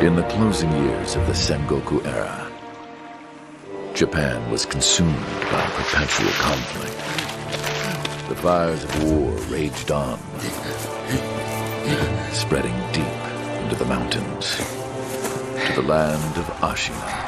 In the closing years of the Sengoku era, Japan was consumed by perpetual conflict. The fires of war raged on, spreading deep into the mountains, to the land of Ashina.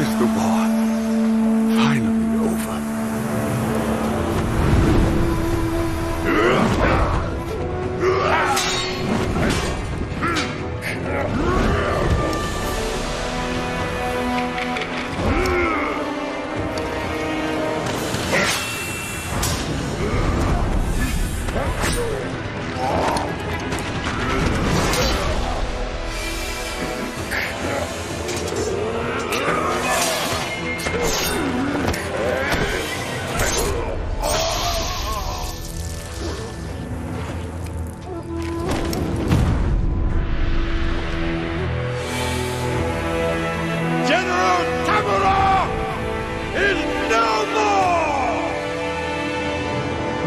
Is the war finally over?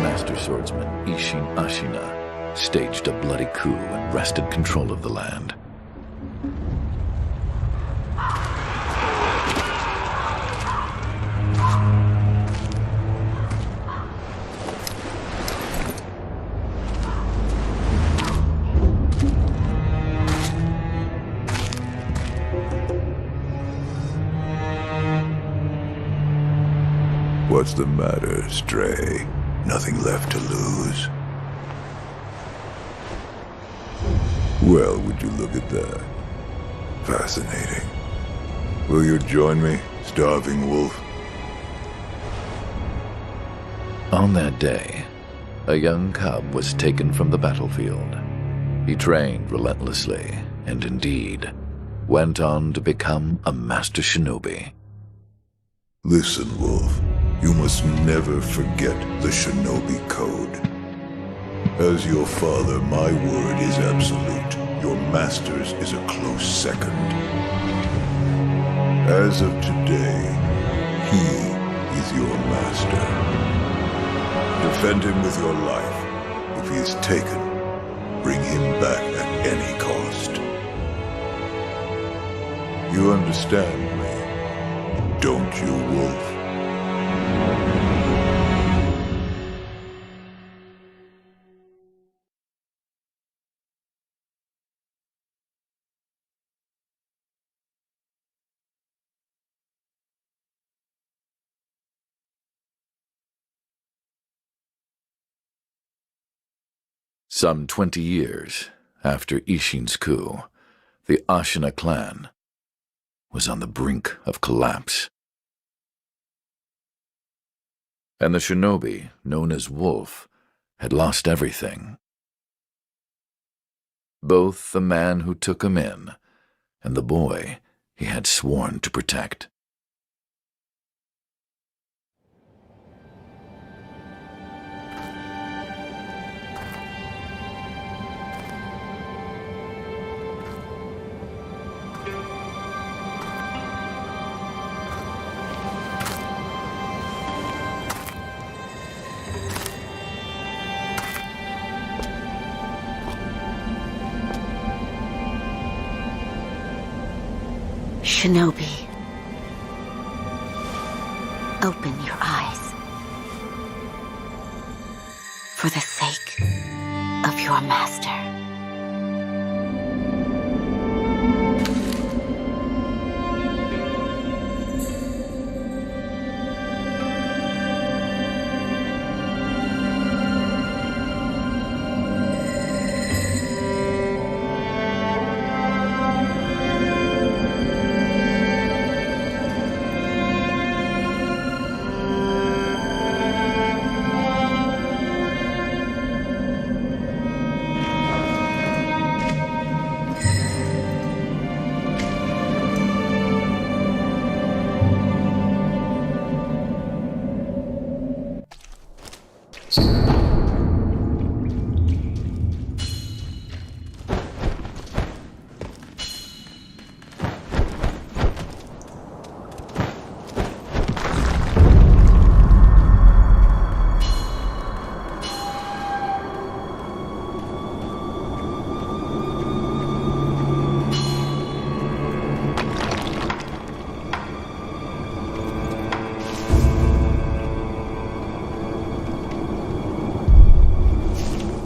Master swordsman Isshin Ashina staged a bloody coup and wrested control of the land. What's the matter, Stray? Nothing left to lose? Well, would you look at that? Fascinating. Will you join me, starving wolf? On that day, a young cub was taken from the battlefield. He trained relentlessly, and indeed, went on to become a master shinobi. Listen, Wolf. You must never forget the Shinobi Code. As your father, my word is absolute. Your master's is a close second. As of today, he is your master. Defend him with your life. If he is taken, bring him back at any cost. You understand me, don't you, Wolf? Some 20 years after Isshin's coup, the Ashina clan was on the brink of collapse. And the shinobi, known as Wolf, had lost everything. Both the man who took him in and the boy he had sworn to protect. Shinobi, open your eyes. For the sake of your master.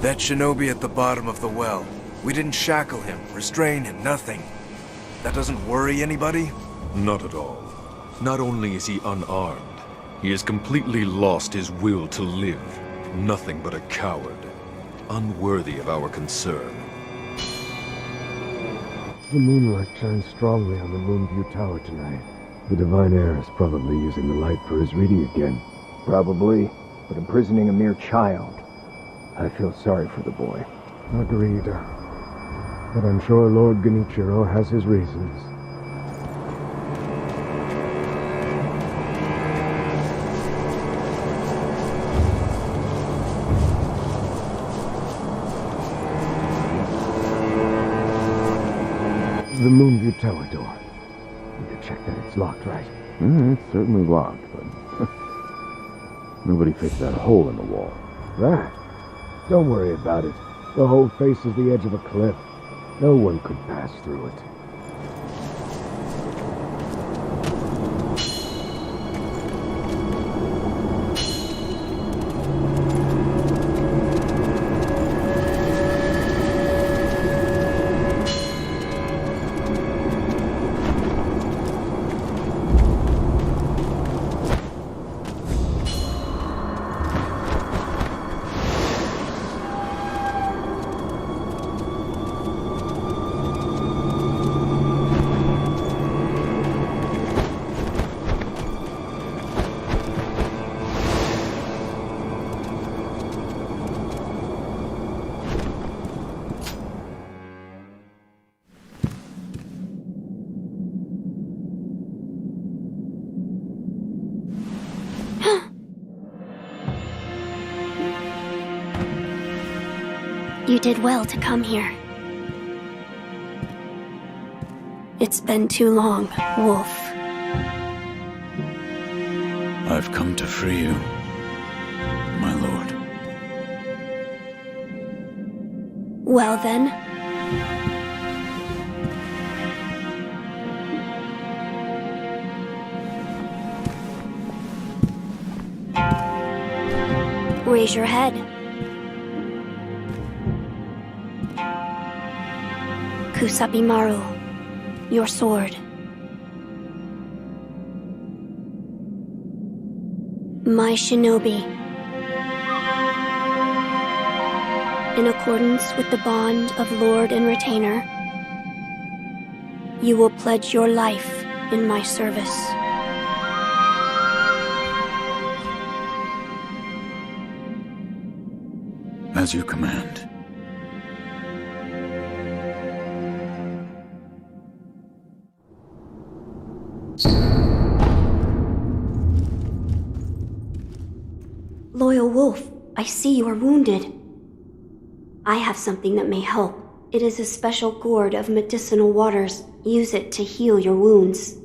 That shinobi at the bottom of the well. We didn't shackle him, restrain him, nothing. That doesn't worry anybody? Not at all. Not only is he unarmed, he has completely lost his will to live. Nothing but a coward. Unworthy of our concern. The moonlight shines strongly on the Moonview Tower tonight. The Divine Heir is probably using the light for his reading again. Probably, but imprisoning a mere child. I feel sorry for the boy. Agreed. But I'm sure Lord Genichiro has his reasons. The Moonview Tower door. Need to check that it's locked right. It's certainly locked, but nobody fixed that hole in the wall. That? Don't worry about it. The hole faces the edge of a cliff. No one could pass through it. You did well to come here. It's been too long, Wolf. I've come to free you, my lord. Well then. Raise your head. Kusabimaru, your sword. My shinobi. In accordance with the bond of Lord and Retainer, you will pledge your life in my service. As you command. Loyal Wolf, I see you are wounded. I have something that may help. It is a special gourd of medicinal waters. Use it to heal your wounds.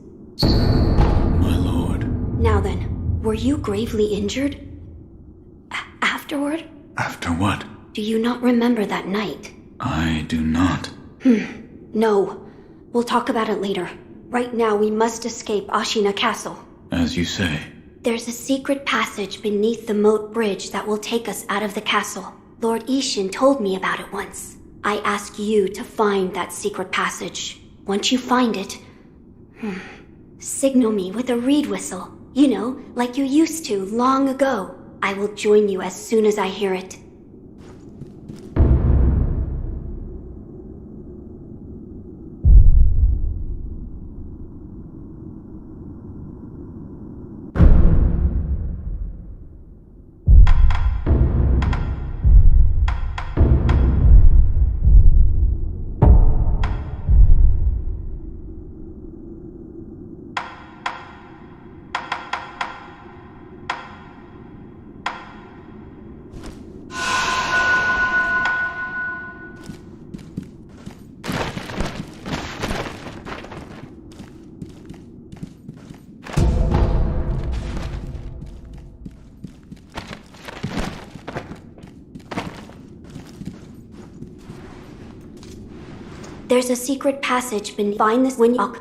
My lord. Now then, were you gravely injured? Afterward? After what? Do you not remember that night? I do not. No. We'll talk about it later. Right now, we must escape Ashina Castle. As you say. There's a secret passage beneath the moat bridge that will take us out of the castle. Lord Ishin told me about it once. I ask you to find that secret passage. Once you find it, signal me with a reed whistle. You know, like you used to long ago. I will join you as soon as I hear it. There's a secret passage beneath. Find this when you...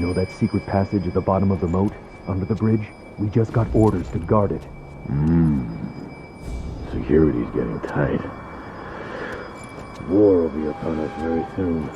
know that secret passage at the bottom of the moat, under the bridge? We just got orders to guard it. Security's getting tight. War will be upon us very soon.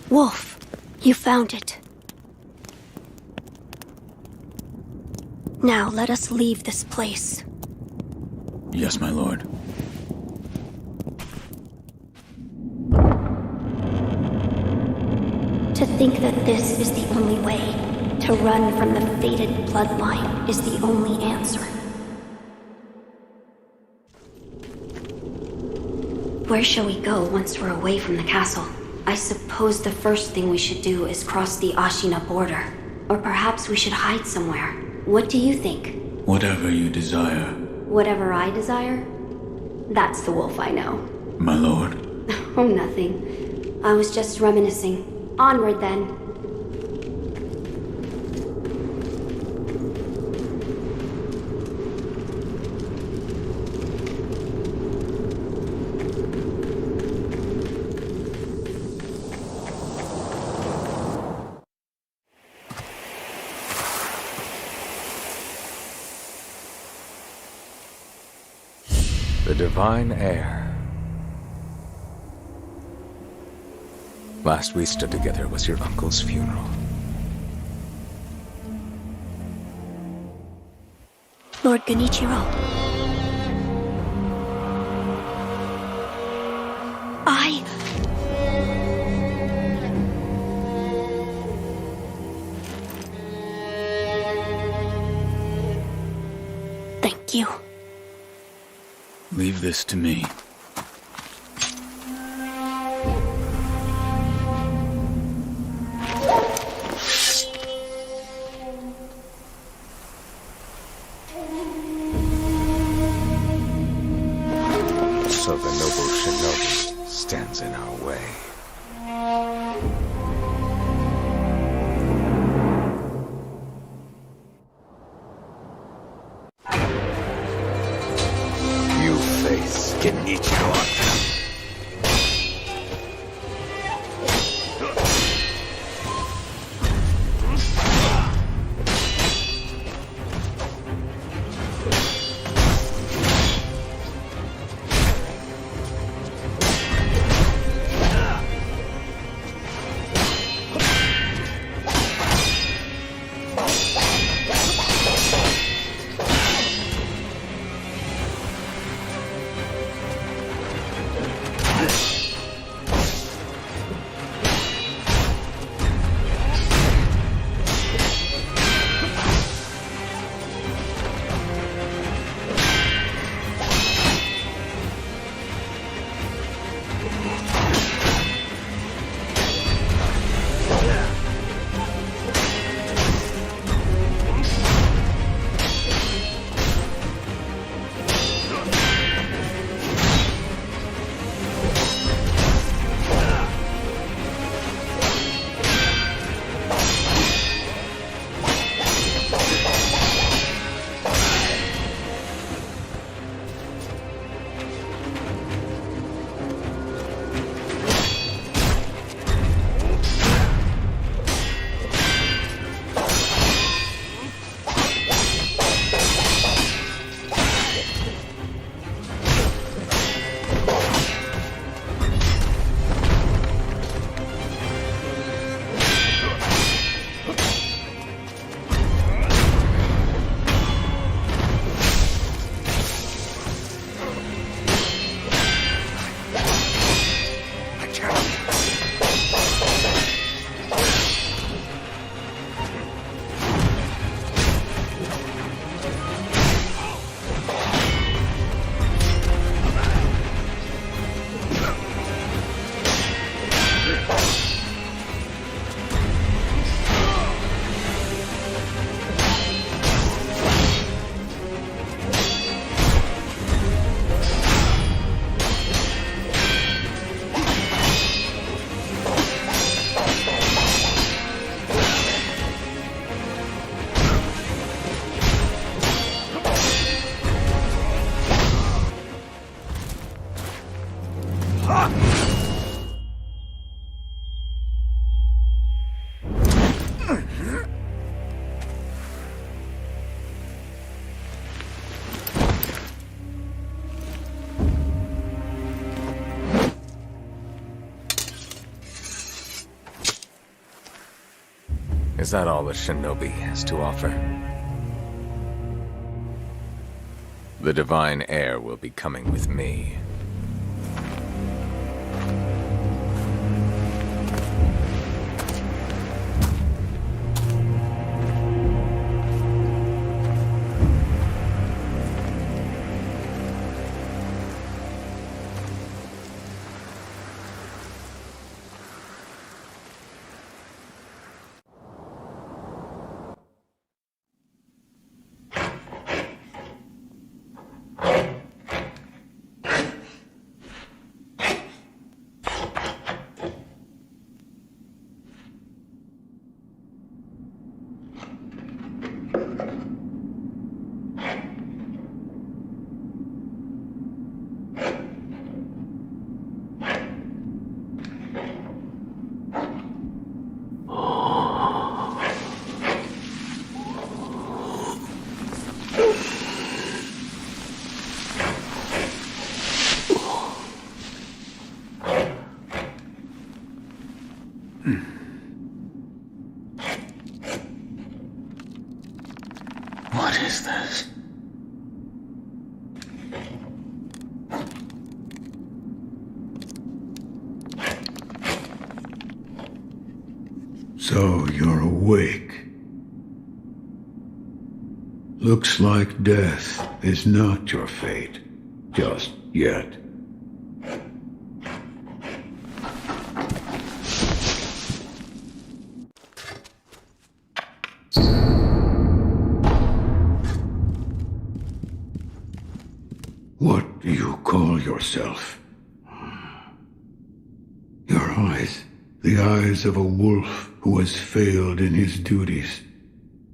Wolf, you found it. Now let us leave this place. Yes, my lord. To think that this is the only way, to run from the fated bloodline, is the only answer. Where shall we go once we're away from the castle? I suppose the first thing we should do is cross the Ashina border. Or perhaps we should hide somewhere. What do you think? Whatever you desire. Whatever I desire? That's the wolf I know. My lord. Oh, nothing. I was just reminiscing. Onward, then. The divine heir. Last we stood together was your uncle's funeral. Lord Genichiro. Thank you. Leave this to me. So the noble shinobi stands in our way. You face Genichiro. Is that all the shinobi has to offer? The divine heir will be coming with me. What is this? So you're awake. Looks like death is not your fate. Just yet. What do you call yourself? Your eyes. The eyes of a wolf who has failed in his duties.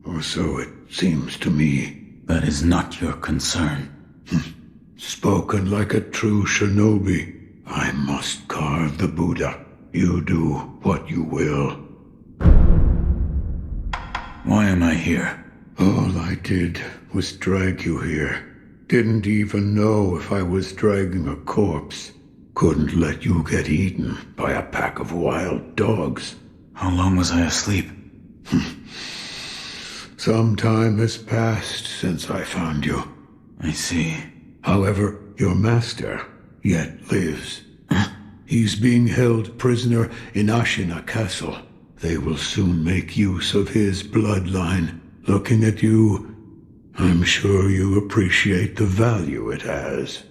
Or so it seems to me. That is not your concern. Spoken like a true shinobi. I must carve the Buddha. You do what you will. Why am I here? All I did was drag you here. Didn't even know if I was dragging a corpse. Couldn't let you get eaten by a pack of wild dogs. How long was I asleep? Some time has passed since I found you. I see. However, your master yet lives. He's being held prisoner in Ashina Castle. They will soon make use of his bloodline. Looking at you, I'm sure you appreciate the value it has.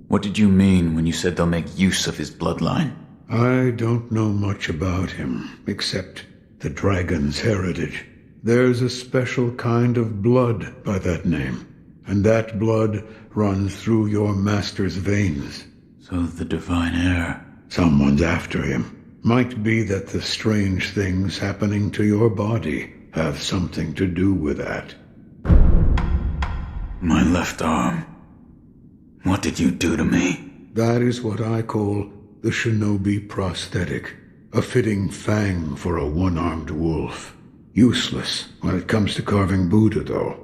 What did you mean when you said they'll make use of his bloodline? I don't know much about him, except the dragon's heritage. There's a special kind of blood by that name, and that blood runs through your master's veins. So the divine heir... Someone's after him. Might be that the strange things happening to your body have something to do with that. My left arm. What did you do to me? That is what I call the shinobi prosthetic. A fitting fang for a one-armed wolf. Useless when it comes to carving Buddha, though.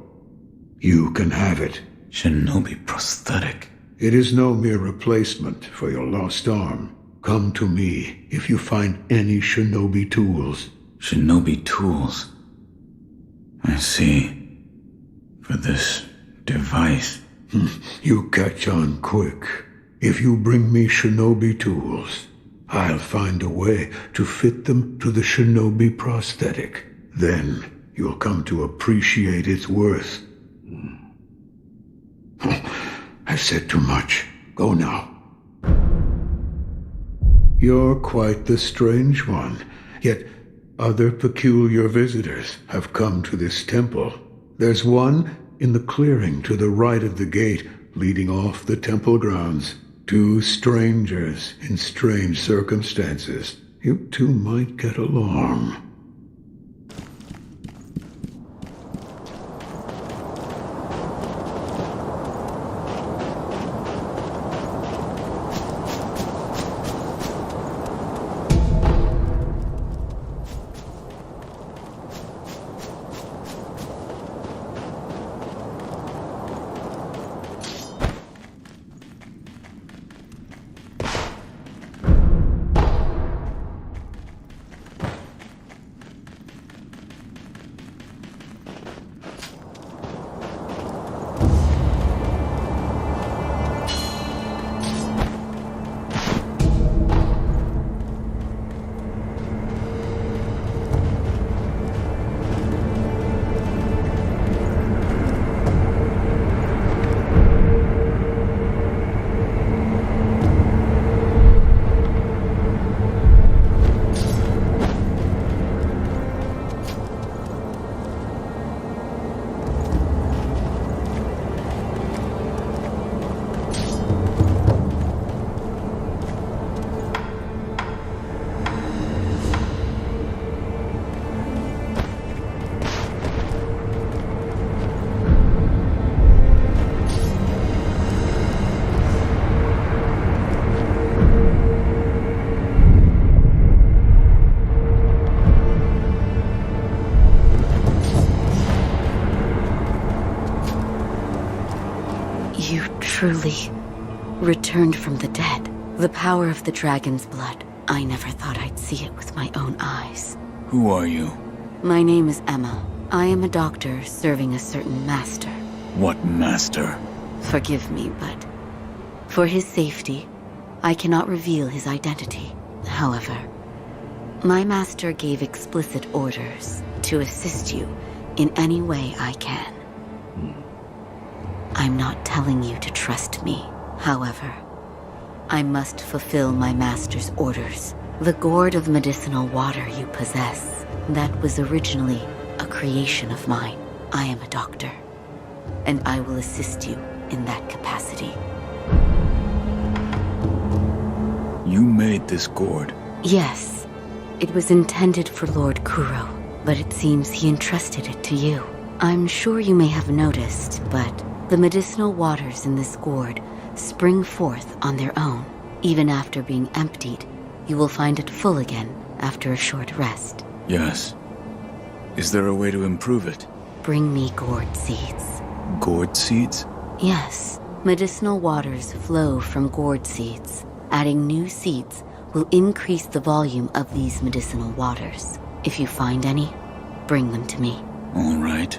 You can have it. Shinobi prosthetic? It is no mere replacement for your lost arm. Come to me if you find any shinobi tools. Shinobi tools? I see. For this device. You catch on quick. If you bring me shinobi tools, I'll find a way to fit them to the shinobi prosthetic. Then you'll come to appreciate its worth. I've said too much. Go now. You're quite the strange one, yet other peculiar visitors have come to this temple. There's one in the clearing to the right of the gate leading off the temple grounds. Two strangers in strange circumstances. You two might get along. You truly returned from the dead. The power of the dragon's blood. I never thought I'd see it with my own eyes. Who are you? My name is Emma. I am a doctor serving a certain master. What master? Forgive me, but for his safety, I cannot reveal his identity. However, my master gave explicit orders to assist you in any way I can. I'm not telling you to trust me. However, I must fulfill my master's orders. The gourd of medicinal water you possess, that was originally a creation of mine. I am a doctor, and I will assist you in that capacity. You made this gourd? Yes. It was intended for Lord Kuro, but it seems he entrusted it to you. I'm sure you may have noticed, but the medicinal waters in this gourd spring forth on their own. Even after being emptied, you will find it full again after a short rest. Yes. Is there a way to improve it? Bring me gourd seeds. Gourd seeds? Yes. Medicinal waters flow from gourd seeds. Adding new seeds will increase the volume of these medicinal waters. If you find any, bring them to me. All right.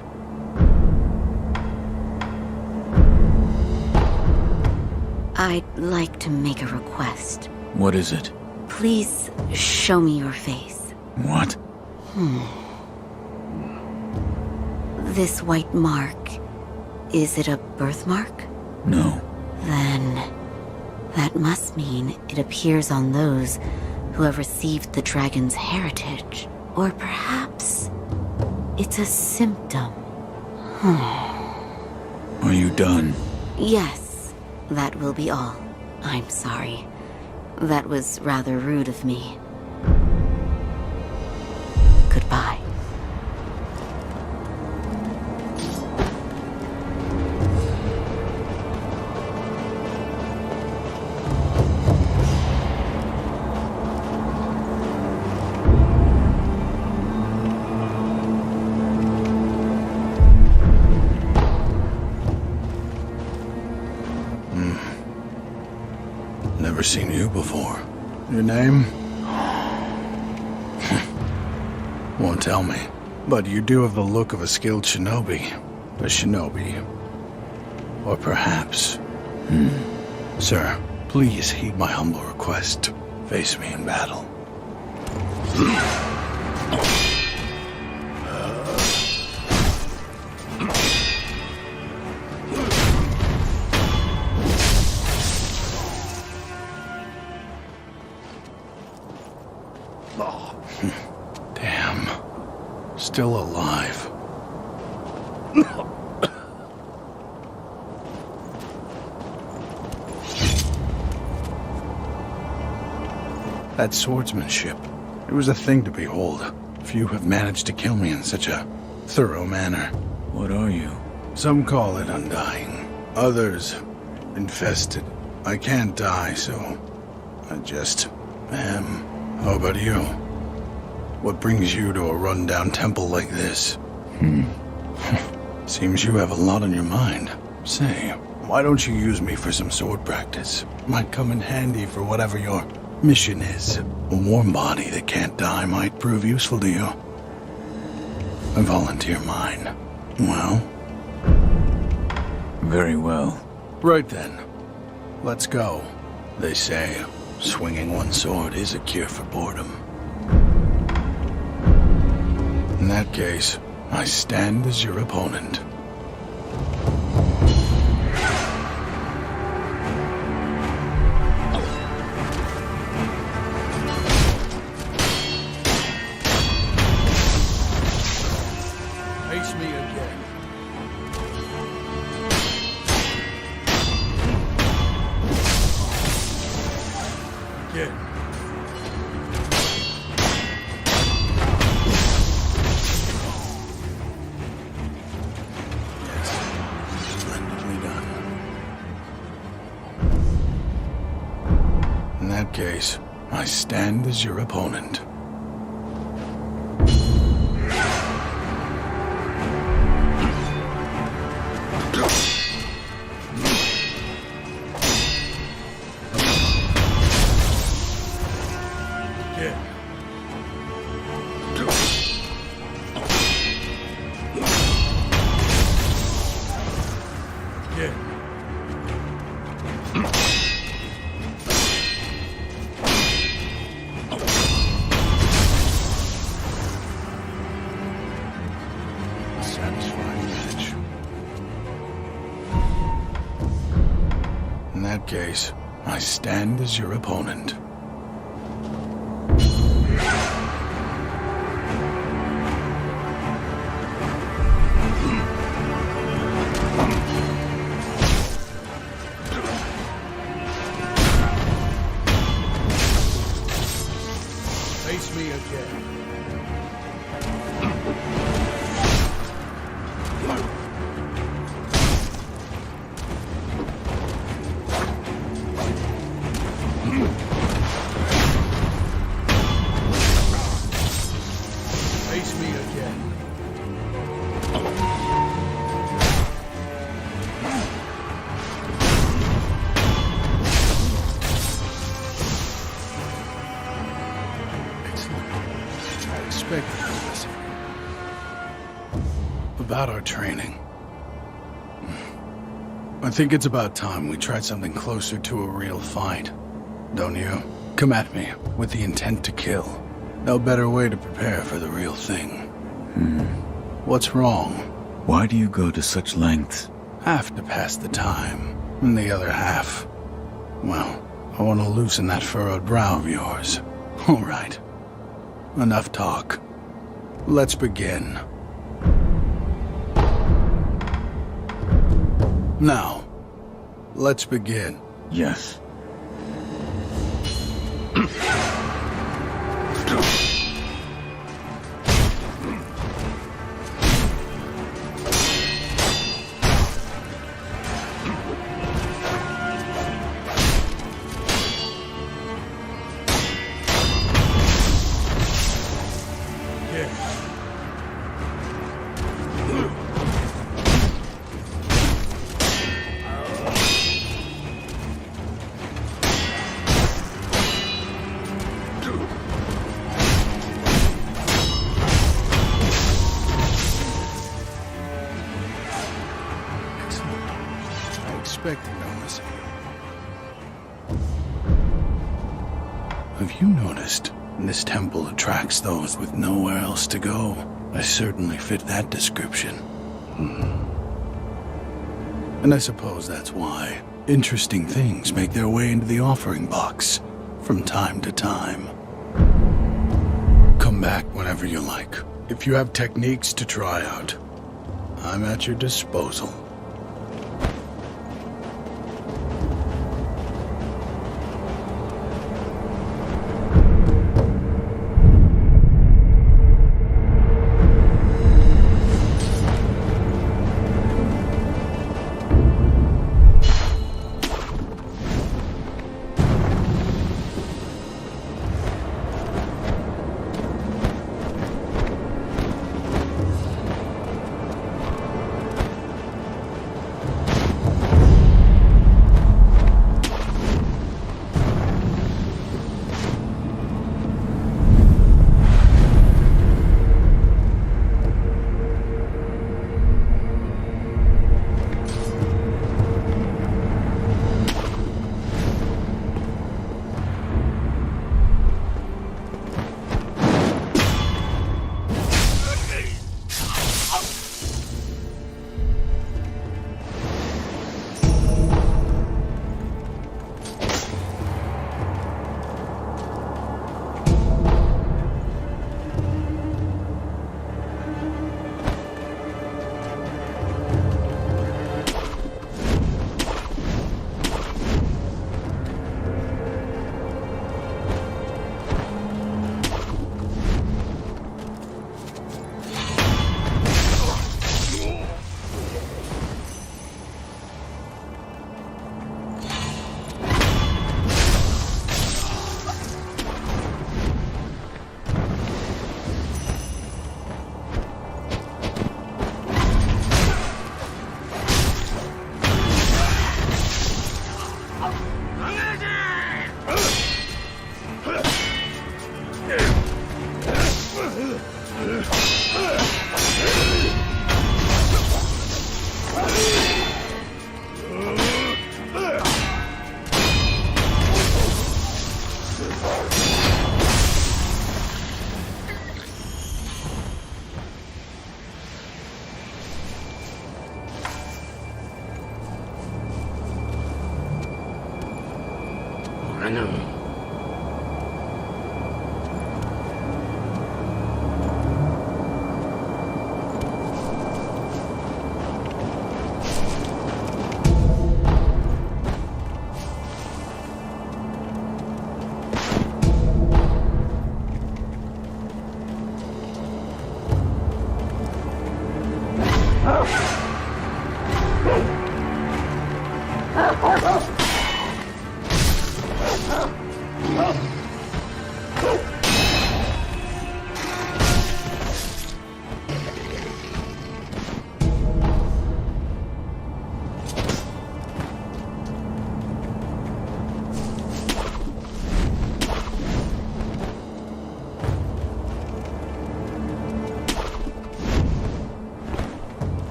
I'd like to make a request. What is it? Please show me your face. What? This white mark, is it a birthmark? No. Then that must mean it appears on those who have received the dragon's heritage. Or perhaps it's a symptom. Are you done? Yes, that will be all. I'm sorry. That was rather rude of me. Goodbye. Never seen you before. Your name? Won't tell me. But you do have the look of a skilled shinobi. A shinobi. Or perhaps... Sir, please heed my humble request. Face me in battle. Damn. Still alive. That swordsmanship. It was a thing to behold. Few have managed to kill me in such a thorough manner. What are you? Some call it undying. Others, infested. I can't die, so I just am. How about you? What brings you to a rundown temple like this? Seems you have a lot on your mind. Say, why don't you use me for some sword practice? Might come in handy for whatever your mission is. A warm body that can't die might prove useful to you. I volunteer mine. Well? Very well. Right then. Let's go. They say, swinging one sword is a cure for boredom. In that case, I stand as your opponent. Face me again. Again. In that case, I stand as your opponent. again. Satisfying match. In that case, I stand as your opponent. Face me again. Face me again. Excellent. I expected this. About our training. I think it's about time we tried something closer to a real fight. Don't you? Come at me with the intent to kill. No better way to prepare for the real thing. What's wrong? Why do you go to such lengths? Half to pass the time, and the other half, well, I want to loosen that furrowed brow of yours. All right. Enough talk. Let's begin. Now, let's begin. Yes. Expecting no listen. Have you noticed this temple attracts those with nowhere else to go? I certainly fit that description. And I suppose that's why interesting things make their way into the offering box from time to time. Come back whenever you like. If you have techniques to try out, I'm at your disposal. know.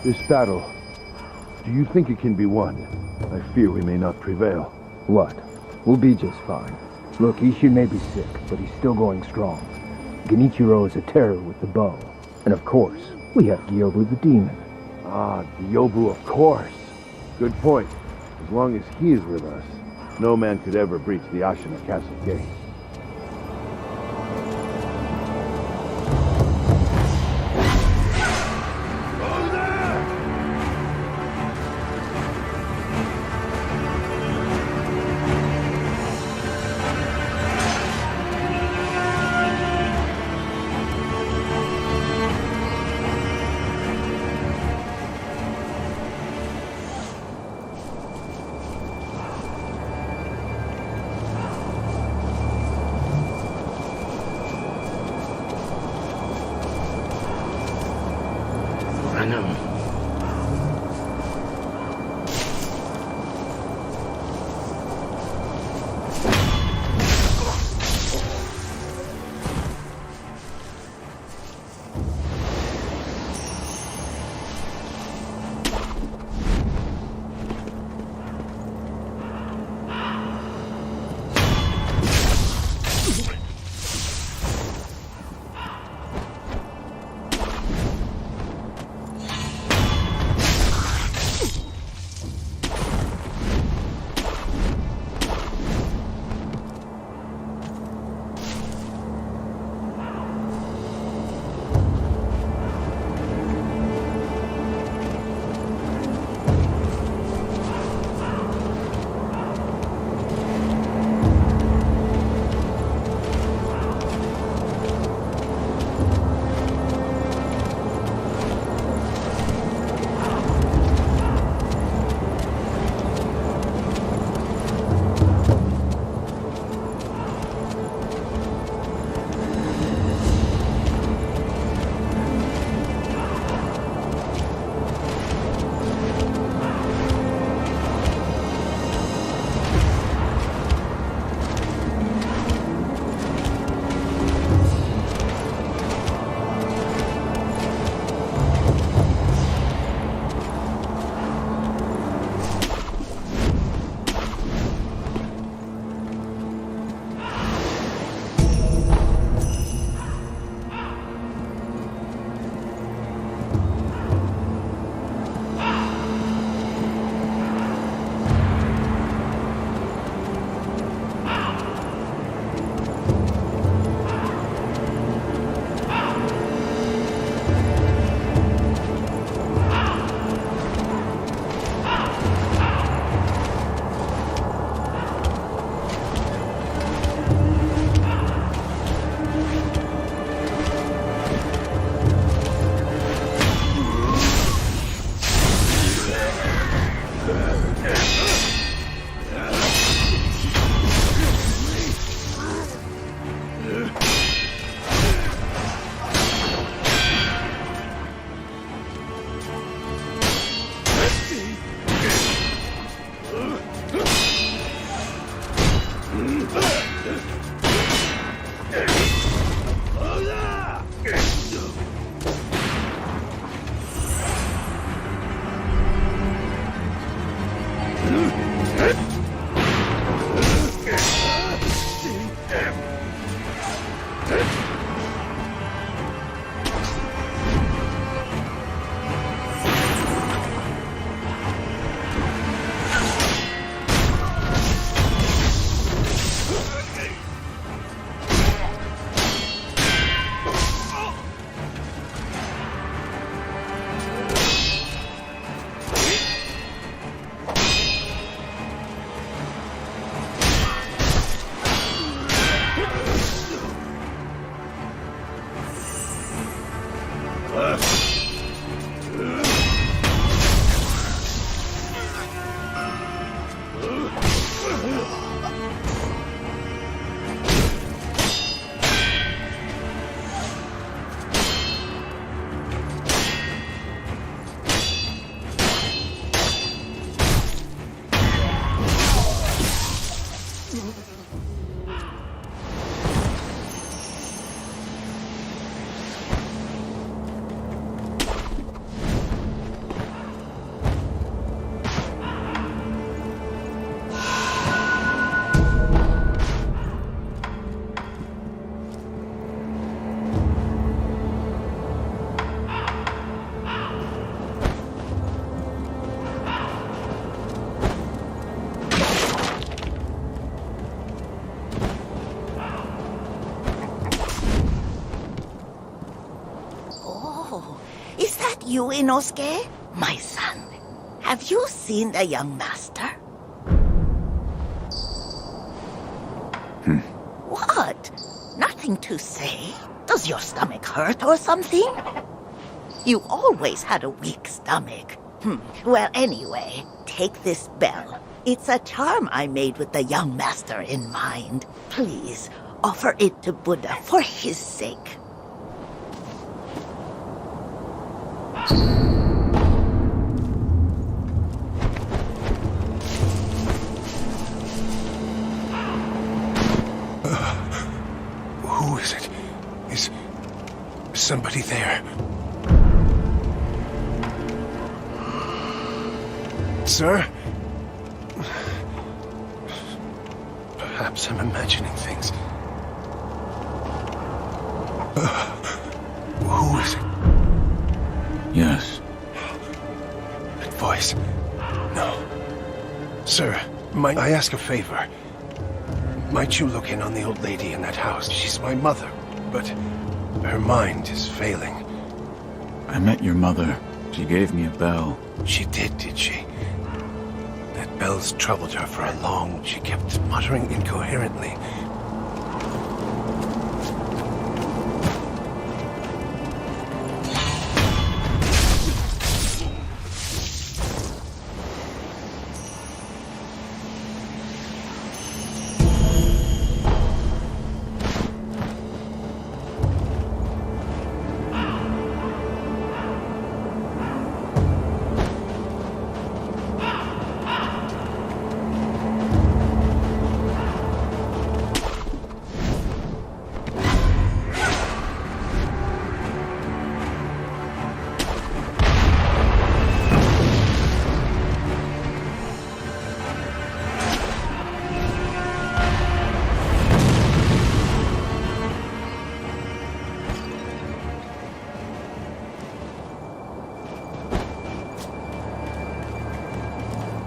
This battle, do you think it can be won? I fear we may not prevail. What? We'll be just fine. Look, Ishin may be sick, but he's still going strong. Genichiro is a terror with the bow. And of course, we have Gyobu the demon. Ah, Gyobu, of course. Good point. As long as he is with us, no man could ever breach the Ashina Castle gate. you, Inosuke? My son, have you seen the young master? What? Nothing to say? Does your stomach hurt or something? You always had a weak stomach. Well, anyway, take this bell. It's a charm I made with the young master in mind. Please, offer it to Buddha for his sake. Who is it? Is somebody there? Sir? Perhaps I'm imagining things. Who is it? Yes. That voice. No. Sir, might I ask a favor? Might you look in on the old lady in that house? She's my mother, but her mind is failing. I met your mother. She gave me a bell. She did she? That bell's troubled her for a long... She kept muttering incoherently.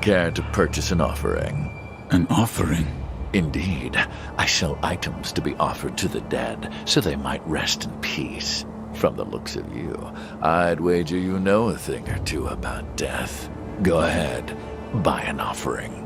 Care to purchase an offering? An offering? Indeed. I sell items to be offered to the dead, so they might rest in peace. From the looks of you, I'd wager you know a thing or two about death. Go ahead, buy an offering.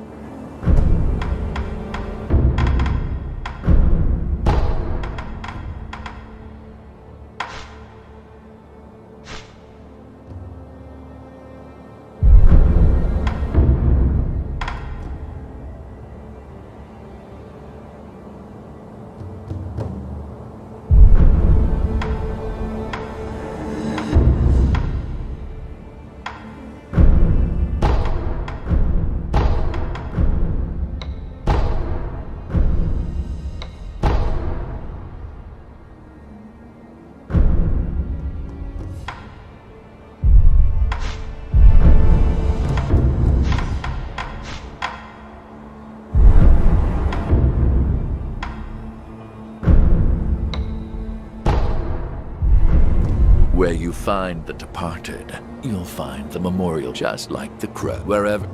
Where you find the departed, you'll find the memorial just like the crow. Wherever...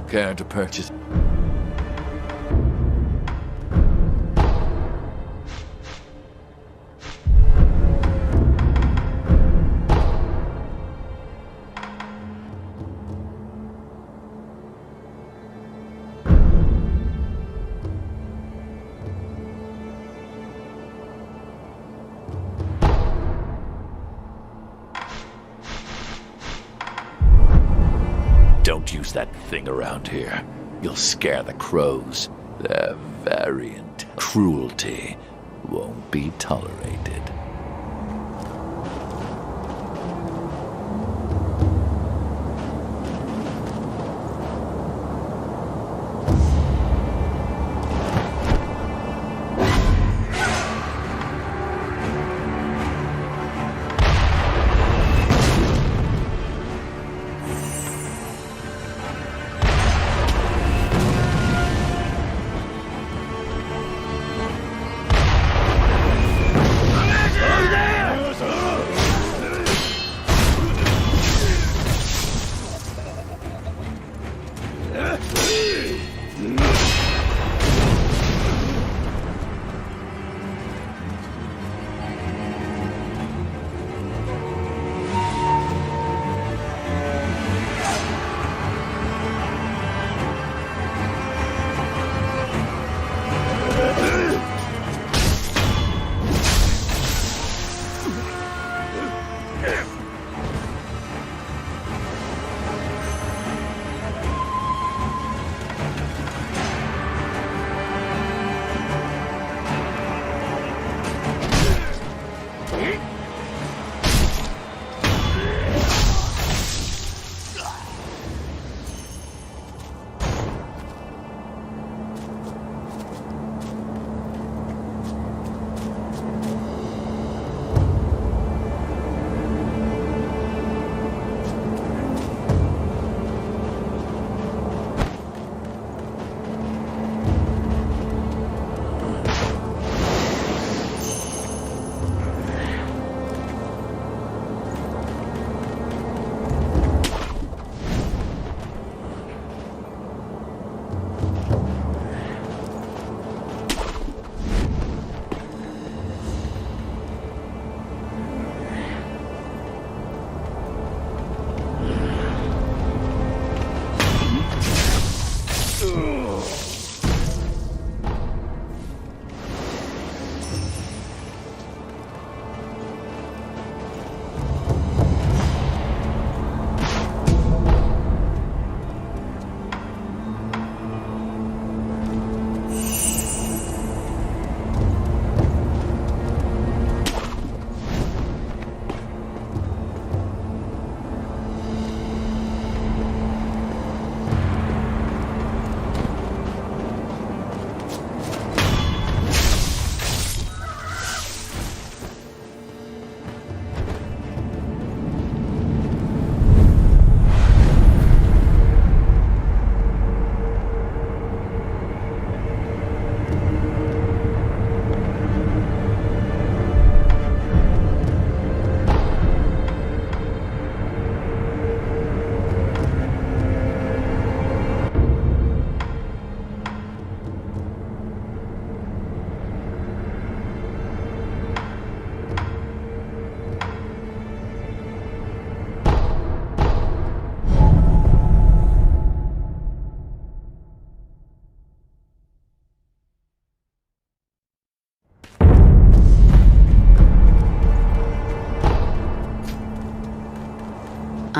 Care to purchase? Don't use that thing around here. You'll scare the crows. They're very intelligent. Cruelty won't be tolerated.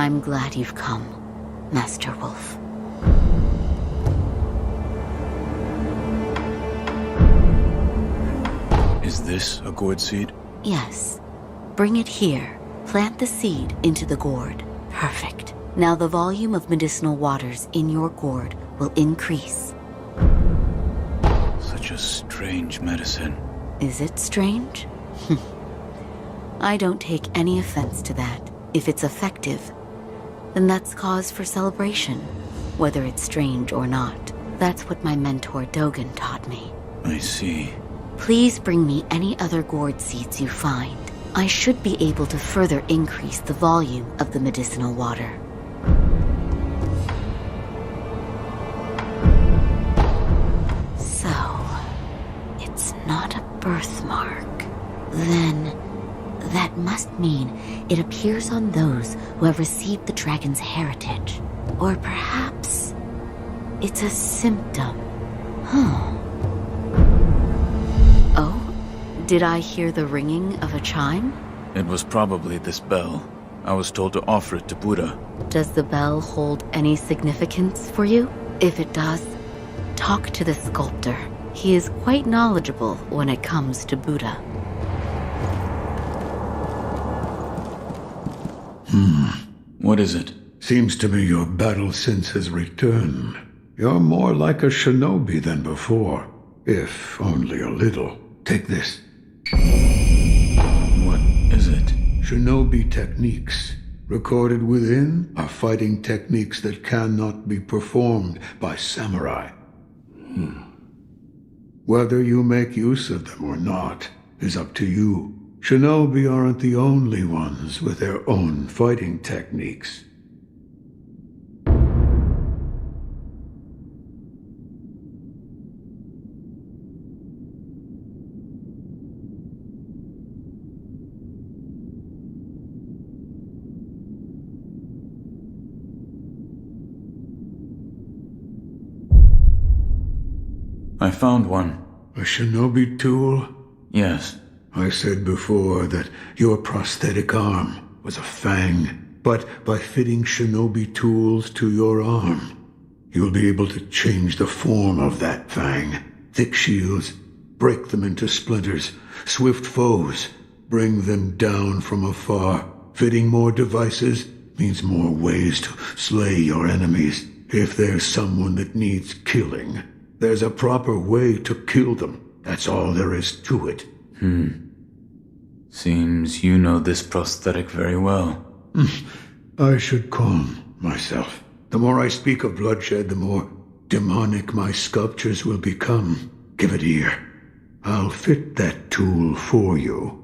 I'm glad you've come, Master Wolf. Is this a gourd seed? Yes. Bring it here. Plant the seed into the gourd. Perfect. Now the volume of medicinal waters in your gourd will increase. Such a strange medicine. Is it strange? I don't take any offense to that. If it's effective, then that's cause for celebration, whether it's strange or not. That's what my mentor Dogen taught me. I see. Please bring me any other gourd seeds you find. I should be able to further increase the volume of the medicinal water. So, it's not a birthmark. Then, that must mean it appears on those who have received the dragon's heritage. Or perhaps, it's a symptom. Oh? Did I hear the ringing of a chime? It was probably this bell. I was told to offer it to Buddha. Does the bell hold any significance for you? If it does, talk to the sculptor. He is quite knowledgeable when it comes to Buddha. What is it? Seems to me your battle sense has returned. You're more like a shinobi than before, if only a little. Take this. What is it? Shinobi techniques. Recorded within are fighting techniques that cannot be performed by samurai. Whether you make use of them or not is up to you. Shinobi aren't the only ones with their own fighting techniques. I found one. A shinobi tool? Yes. I said before that your prosthetic arm was a fang, but by fitting shinobi tools to your arm, you'll be able to change the form of that fang. Thick shields, break them into splinters. Swift foes, bring them down from afar. Fitting more devices means more ways to slay your enemies. If there's someone that needs killing, there's a proper way to kill them. That's all there is to it. Seems you know this prosthetic very well. I should calm myself. The more I speak of bloodshed, the more demonic my sculptures will become. Give it here. I'll fit that tool for you.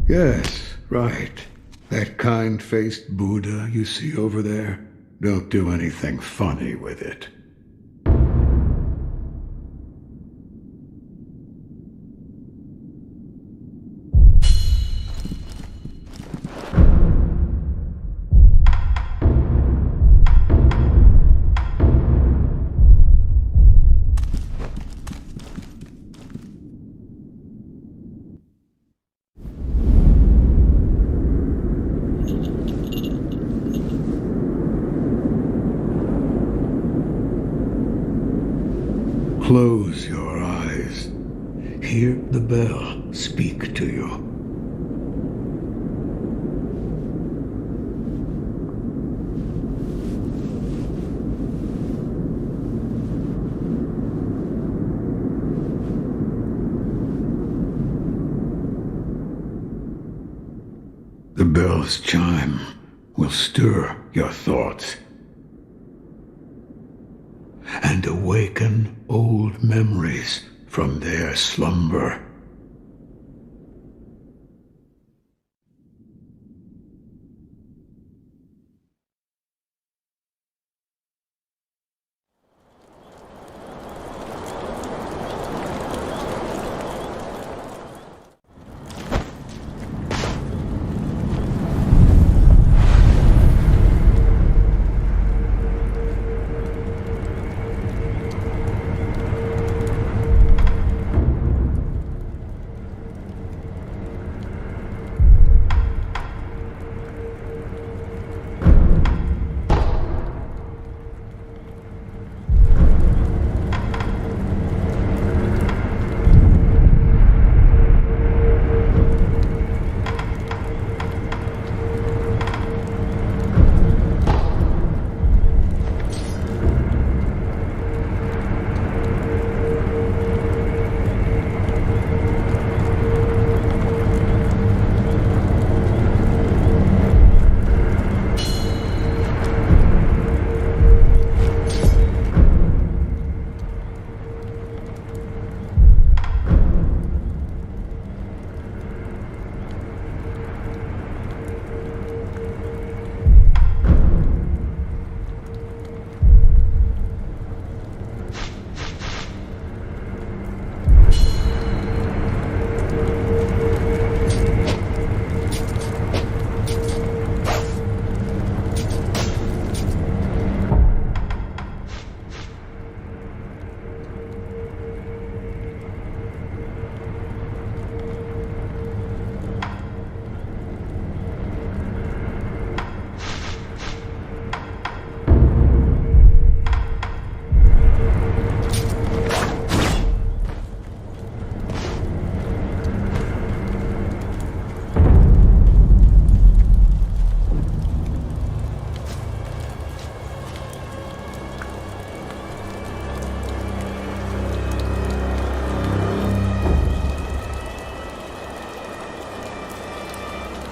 Yes, right. That kind-faced Buddha you see over there. Don't do anything funny with it. Close your eyes. Hear the bell speak to you. The bell's chime will stir your thoughts and awaken old memories from their slumber.